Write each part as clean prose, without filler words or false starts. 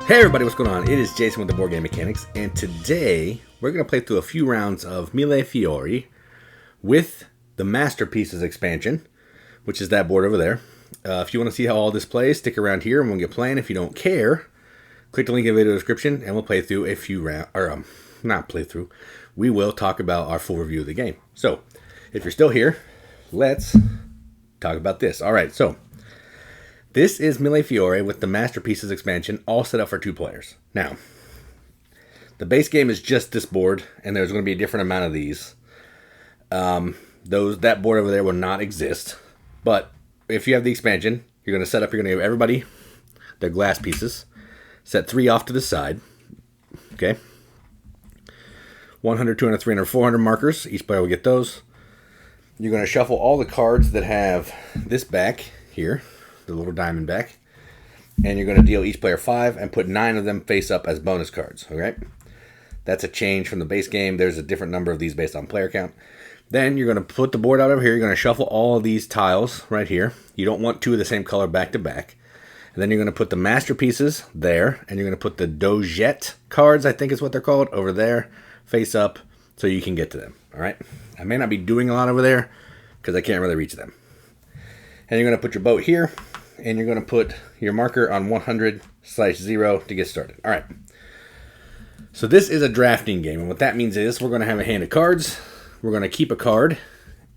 Hey everybody, what's going on? It is Jason with the Board Game Mechanics, and today we're going to play through a few rounds of Mille Fiori with the Masterpieces expansion, which is that board over there. If you want to see how all this plays, stick around here and we'll get playing. If you don't care, click the link in the video description and we'll play through a few rounds, or not play through, we will talk about our full review of the game. So, if you're still here, let's talk about this. Alright, so this is Mille Fiori with the Masterpieces expansion, all set up for 2 players. Now, the base game is just this board, and there's going to be a different amount of these. That board over there will not exist, but if you have the expansion, you're going to give everybody their glass pieces, set 3 off to the side, okay? 100, 200, 300, 400 markers, each player will get those. You're going to shuffle all the cards that have this back here, the little diamond back, and you're going to deal each player 5 and put 9 of them face up as bonus cards. Okay, that's a change from the base game. There's a different number of these based on player count. Then you're going to put the board out over here. You're going to shuffle all of these tiles right here. You don't want 2 of the same color back to back. And then you're going to put the Masterpieces there, and you're going to put the Dojette cards, I think is what they're called, over there, face up, so you can get to them. All right, I may not be doing a lot over there because I can't really reach them. And you're going to put your boat here, and you're going to put your marker on 100/0 to get started. All right. So this is a drafting game, and what that means is we're going to have a hand of cards, we're going to keep a card,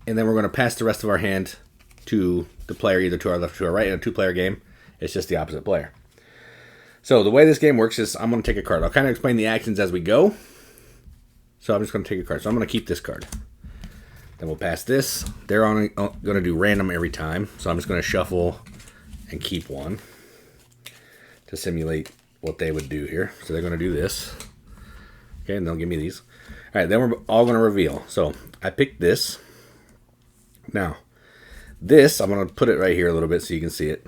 and then we're going to pass the rest of our hand to the player, either to our left or to our right. In a 2-player game, it's just the opposite player. So the way this game works is I'm going to take a card. I'll kind of explain the actions as we go. So I'm just going to take a card. So I'm going to keep this card. Then we'll pass this. They're going to do random every time, so I'm just going to shuffle and keep one to simulate what they would do here. So they're going to do this. Okay, and they'll give me these. All right, then we're all going to reveal. So I picked this. Now, this, I'm going to put it right here a little bit so you can see it.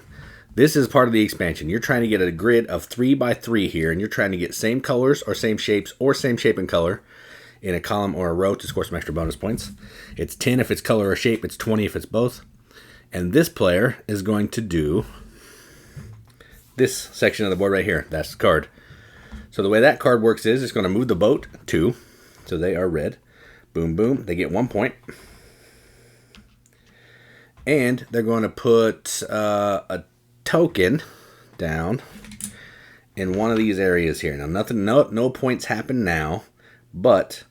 This is part of the expansion. You're trying to get a grid of 3 by 3 here, and you're trying to get same colors or same shapes or same shape and color in a column or a row to score some extra bonus points. It's 10 if it's color or shape. It's 20 if it's both. And this player is going to do this section of the board right here. That's the card. So the way that card works is it's going to move the boat 2. So they are red. Boom, boom. They get 1 point. And they're going to put a token down in one of these areas here. Now, no points happen now, but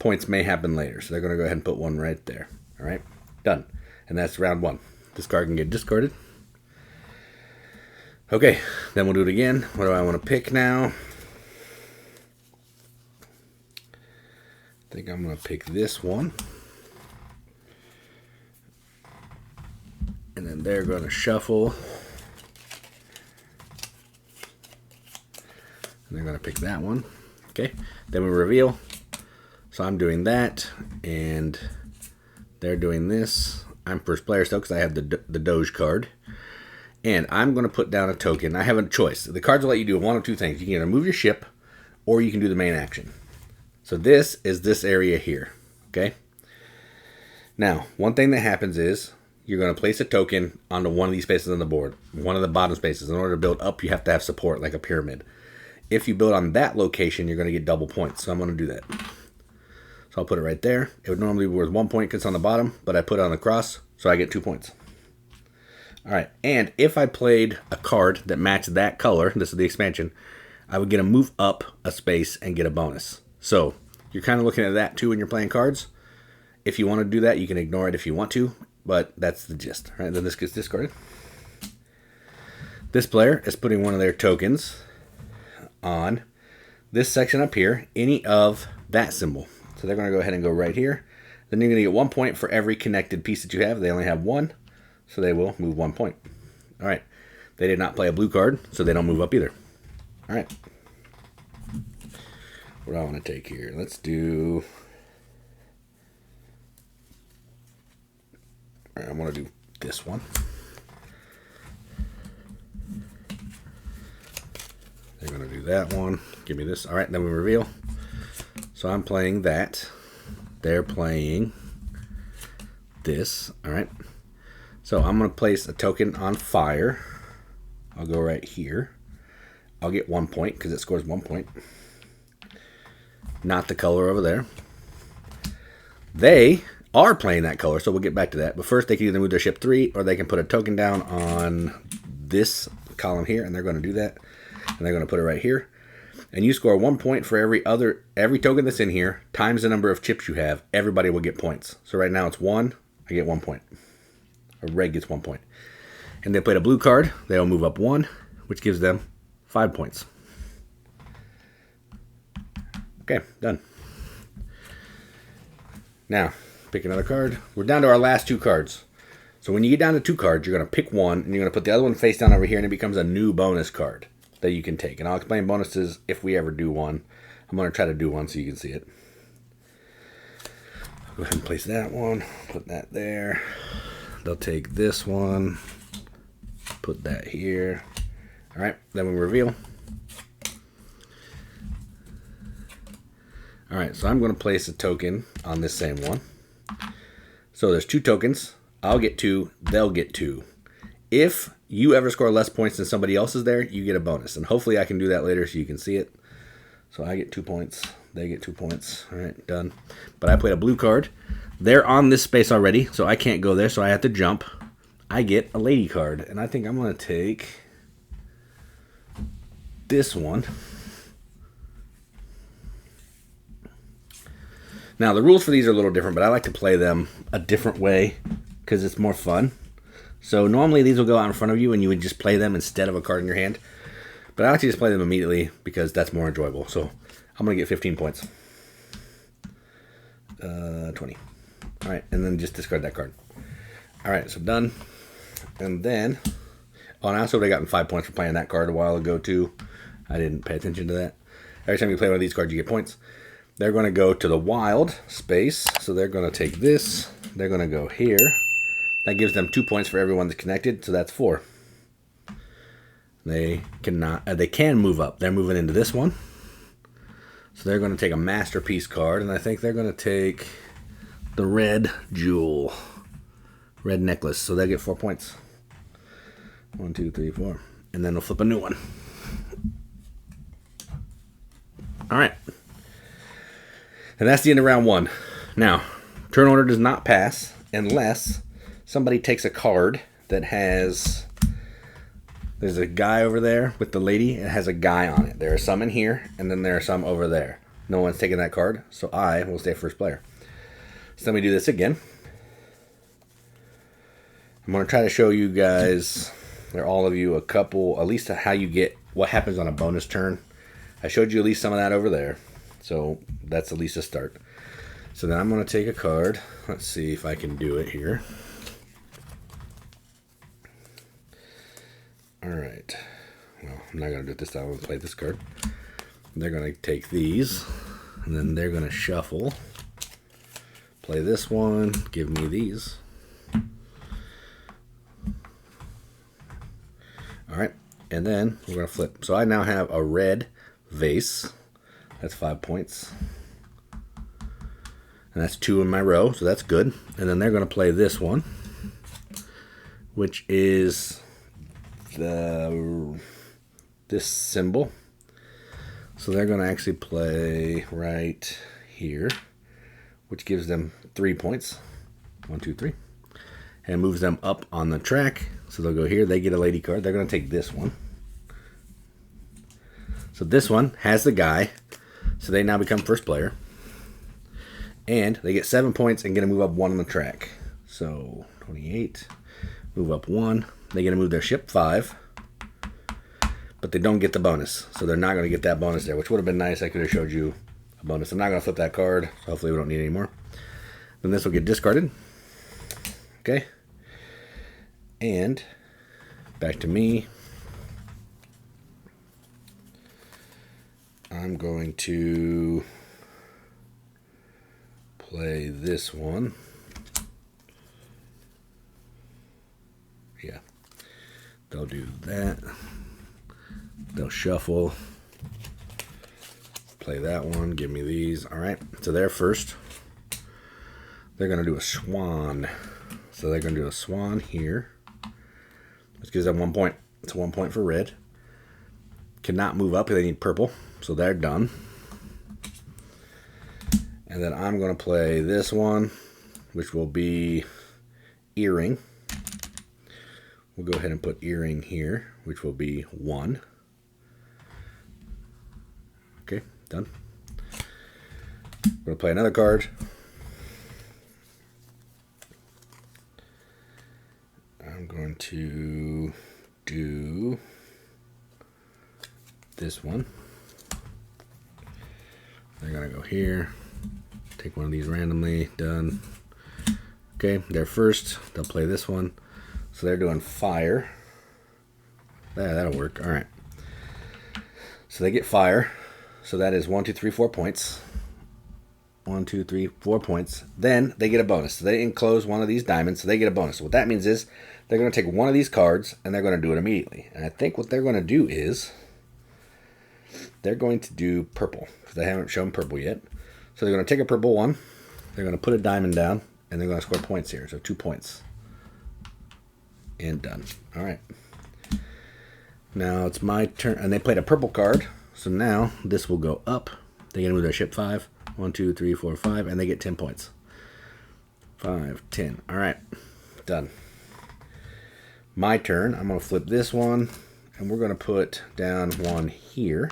points may happen later. So they're going to go ahead and put one right there. All right, done. And that's round 1. This card can get discarded. Okay, then we'll do it again. What do I want to pick now? I think I'm going to pick this one. And then they're going to shuffle. And they're going to pick that one. Okay, then we reveal. So I'm doing that, and they're doing this. I'm first player still because I have the Doge card. And I'm going to put down a token. I have a choice. The cards will let you do one of 2 things. You can either move your ship, or you can do the main action. So this is this area here. Okay? Now, one thing that happens is you're going to place a token onto one of these spaces on the board. One of the bottom spaces. In order to build up, you have to have support, like a pyramid. If you build on that location, you're going to get double points. So I'm going to do that. So I'll put it right there. It would normally be worth 1 point because it's on the bottom, but I put it on the cross, so I get 2 points. All right, and if I played a card that matched that color, this is the expansion, I would get a move up a space and get a bonus. So you're kind of looking at that too when you're playing cards. If you want to do that, you can ignore it if you want to, but that's the gist. All right, then this gets discarded. This player is putting one of their tokens on this section up here, any of that symbol. So they're going to go ahead and go right here. Then you're going to get 1 point for every connected piece that you have. They only have 1, so they will move 1 point. All right. They did not play a blue card, so they don't move up either. All right. What do I want to take here? Let's do... All right, I want to do this one. They're going to do that one. Give me this. All right, then we reveal. So I'm playing that. They're playing this. All right. So I'm going to place a token on fire. I'll go right here. I'll get 1 point because it scores 1 point. Not the color over there. They are playing that color, so we'll get back to that. But first, they can either move their ship 3, or they can put a token down on this column here, and they're going to do that. And they're going to put it right here. And you score 1 point for every token that's in here, times the number of chips you have. Everybody will get points. So right now it's 1. I get 1 point. Or red gets 1 point. And they played a blue card. They'll move up 1, which gives them 5 points. Okay, done. Now, pick another card. We're down to our last 2 cards. So when you get down to 2 cards, you're going to pick one, and you're going to put the other one face down over here, and it becomes a new bonus card that you can take. And I'll explain bonuses if we ever do one. I'm going to try to do one so you can see it. Go ahead and place that one. Put that there. They'll take this one. Put that here. All right, then we reveal. All right, so I'm going to place a token on this same one. So there's 2 tokens. I'll get 2. They'll get 2. If you ever score less points than somebody else is there, you get a bonus. And hopefully I can do that later so you can see it. So I get 2 points. They get 2 points. All right, done. But I played a blue card. They're on this space already, so I can't go there, so I have to jump. I get a lady card. And I think I'm going to take this one. Now, the rules for these are a little different, but I like to play them a different way because it's more fun. So normally these will go out in front of you and you would just play them instead of a card in your hand. But I like to just play them immediately because that's more enjoyable. So I'm going to get 15 points. 20. All right, and then just discard that card. All right, so done. And then, oh, and I also would have gotten 5 points for playing that card a while ago too. I didn't pay attention to that. Every time you play one of these cards, you get points. They're going to go to the wild space. So they're going to take this. They're going to go here. That gives them 2 points for everyone that's connected. So that's 4. They cannot. They can move up. They're moving into this one. So they're going to take a masterpiece card. And I think they're going to take the red jewel. Red necklace. So they get 4 points. 1, 2, 3, 4. And then they'll flip a new one. All right. And that's the end of round 1. Now, turn order does not pass unless somebody takes a card that has... There's a guy over there with the lady. It has a guy on it. There are some in here, and then there are some over there. No one's taking that card, so I will stay first player. So let me do this again. I'm going to try to show you guys, or all of you, a couple, at least how you get, what happens on a bonus turn. I showed you at least some of that over there. So that's at least a start. So then I'm going to take a card. Let's see if I can do it here. All right. Well, I'm not going to do it this time. I'm going to play this card. They're going to take these. And then they're going to shuffle. Play this one. Give me these. All right. And then we're going to flip. So I now have a red vase. That's 5 points. And that's 2 in my row, so that's good. And then they're going to play this one, which is this symbol. So they're going to actually play right here, which gives them 3 points. 1, 2, 3. And moves them up on the track. So they'll go here. They get a lady card. They're going to take this one. So this one has the guy. So they now become first player. And they get 7 points and get to move up 1 on the track. So 28. Move up 1. They get to move their ship 5. But they don't get the bonus. So they're not going to get that bonus there, which would have been nice. I could have showed you a bonus. I'm not going to flip that card. So hopefully we don't need any more. Then this will get discarded. Okay. And back to me. I'm going to play this one. Yeah. They'll do that. They'll shuffle. Play that one. Give me these. All right. So they're first. They're going to do a swan. So they're going to do a swan here. Which gives them 1 point. It's 1 point for red. cannot move up. They need purple, so they're done. And then I'm going to play this one, which will be earring. We'll go ahead and put earring here, which will be 1. Okay, done. We're going to play another card. I'm going to do this one. They're going to go here. Take one of these randomly. Done. Okay, they're first. They'll play this one. So they're doing fire. Yeah, that'll work. All right. So they get fire. So that is 1, 2, 3, 4 points. 1, 2, 3, 4 points. Then they get a bonus. So they enclose one of these diamonds, so they get a bonus. So what that means is they're going to take one of these cards and they're going to do it immediately. And I think what they're going to do is they're going to do purple, because they haven't shown purple yet. So they're going to take a purple one. They're going to put a diamond down, and they're going to score points here. So 2 points. And done. All right. Now it's my turn. And they played a purple card. So now this will go up. They get to move their ship 5. 1, 2, 3, 4, 5. And they get 10 points. 5, 10. All right. Done. My turn. I'm going to flip this one. And we're going to put down one here,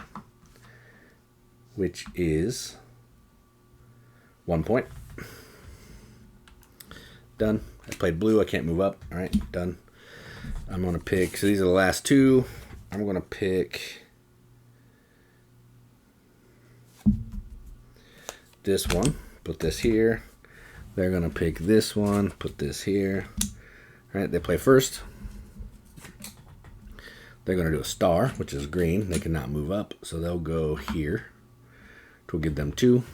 which is 1 point. Done. I played blue. I can't move up. All right. Done. I'm going to pick. So these are the last two. I'm going to pick this one. Put this here. They're going to pick this one. Put this here. All right. They play first. They're going to do a star, which is green. They cannot move up, so they'll go here, which will give them 2.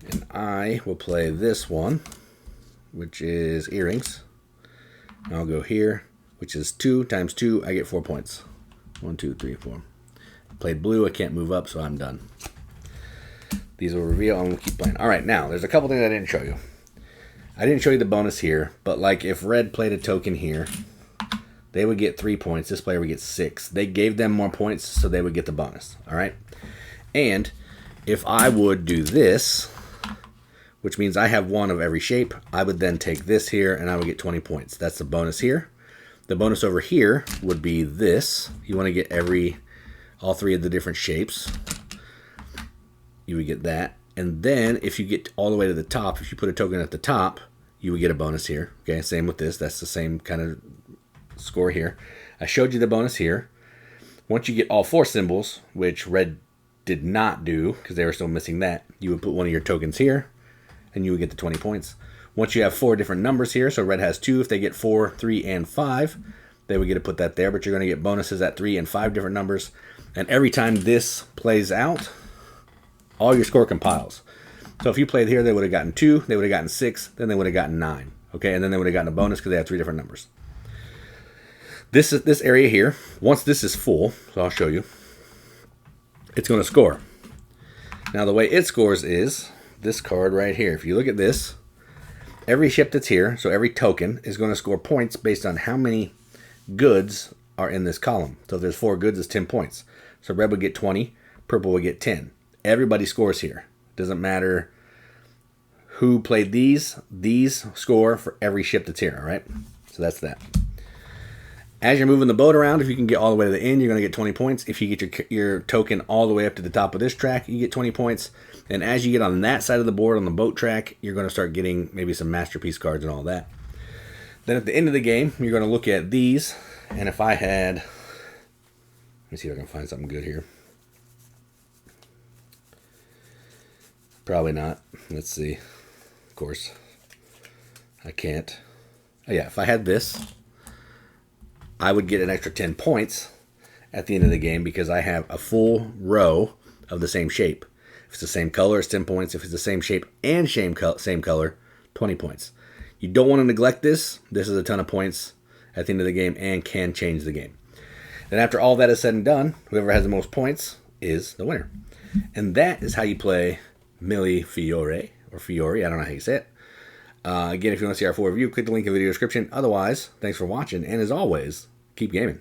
And I will play this one, which is earrings. And I'll go here, which is 2 times 2. I get 4 points. 1, 2, 3, 4. Played blue. I can't move up, so I'm done. These will reveal, and we'll keep playing. All right, now, there's a couple things I didn't show you. I didn't show you the bonus here, but like if red played a token here, they would get 3 points. This player would get 6. They gave them more points, so they would get the bonus. All right? And if I would do this, which means I have 1 of every shape, I would then take this here, and I would get 20 points. That's the bonus here. The bonus over here would be this. You want to get all 3 of the different shapes. You would get that. And then if you get all the way to the top, if you put a token at the top, you would get a bonus here. Okay, same with this. That's the same kind of score here. I showed you the bonus here. Once you get all 4 symbols, which red did not do because they were still missing that, you would put one of your tokens here and you would get the 20 points. Once you have 4 different numbers here, so red has 2, if they get 4, 3, and 5, they would get to put that there, but you're going to get bonuses at 3 and 5 different numbers. And every time this plays out, all your score compiles. So if you played here, they would have gotten 2, they would have gotten 6, then they would have gotten 9. Okay, and then they would have gotten a bonus because they have 3 different numbers. This area here, once this is full, so I'll show you, it's going to score. Now the way it scores is this card right here. If you look at this, every ship that's here, so every token, is going to score points based on how many goods are in this column. So if there's 4 goods, it's 10 points. So red would get 20, purple would get 10. Everybody scores here. Doesn't matter who played these score for every ship that's here, all right? So that's that. As you're moving the boat around, if you can get all the way to the end, you're going to get 20 points. If you get your token all the way up to the top of this track, you get 20 points. And as you get on that side of the board on the boat track, you're going to start getting maybe some masterpiece cards and all that. Then at the end of the game, you're going to look at these. And if I had... Let me see if I can find something good here. Probably not. Let's see. Of course. I can't. Oh yeah, if I had this, I would get an extra 10 points at the end of the game because I have a full row of the same shape. If it's the same color, it's 10 points. If it's the same shape and same color, 20 points. You don't want to neglect this. This is a ton of points at the end of the game and can change the game. Then after all that is said and done, whoever has the most points is the winner. And that is how you play Mille Fiori, or Fiori, I don't know how you say it. Again, if you want to see our full review, click the link in the video description. Otherwise, thanks for watching, and as always, keep gaming.